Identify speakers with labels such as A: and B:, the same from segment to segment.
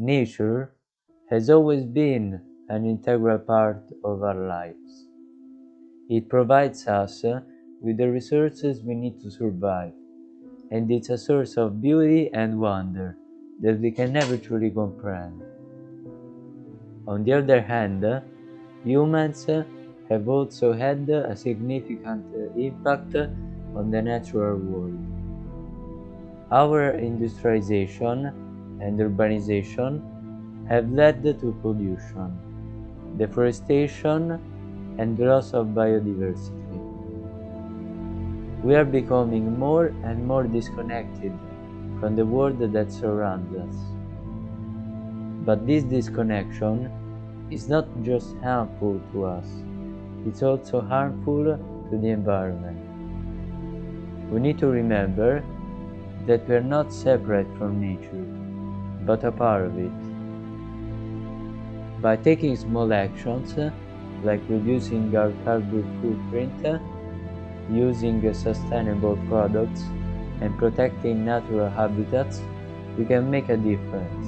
A: Nature has always been an integral part of our lives. It provides us with the resources we need to survive, and it's a source of beauty and wonder that we can never truly comprehend. On the other hand, humans have also had a significant impact on the natural world. Our industrialization and urbanization have led to pollution, deforestation, and the loss of biodiversity. We are becoming more and more disconnected from the world that surrounds us. But this disconnection is not just harmful to us, it's also harmful to the environment. We need to remember that we are not separate from nature, but a part of it. By taking small actions, like reducing our carbon footprint, using sustainable products, and protecting natural habitats, we can make a difference.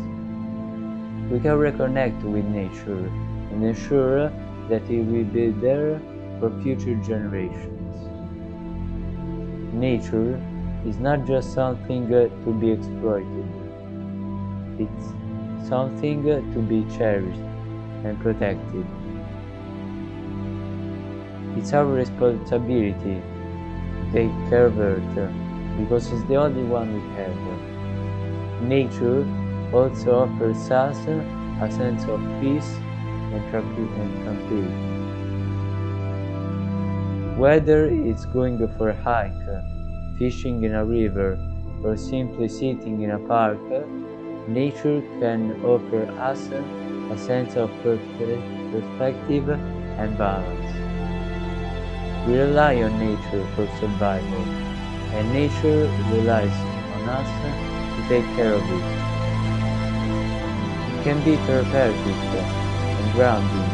A: We can reconnect with nature and ensure that it will be there for future generations. Nature is not just something to be exploited. It's something to be cherished and protected. It's our responsibility to take care of Earth because it's the only one we have. Nature also offers us a sense of peace and tranquility. Whether it's going for a hike, fishing in a river, or simply sitting in a park, nature can offer us a sense of perspective and balance. We rely on nature for survival, and nature relies on us to take care of it. It can be therapeutic and grounding,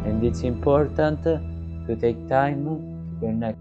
A: and it's important to take time to connect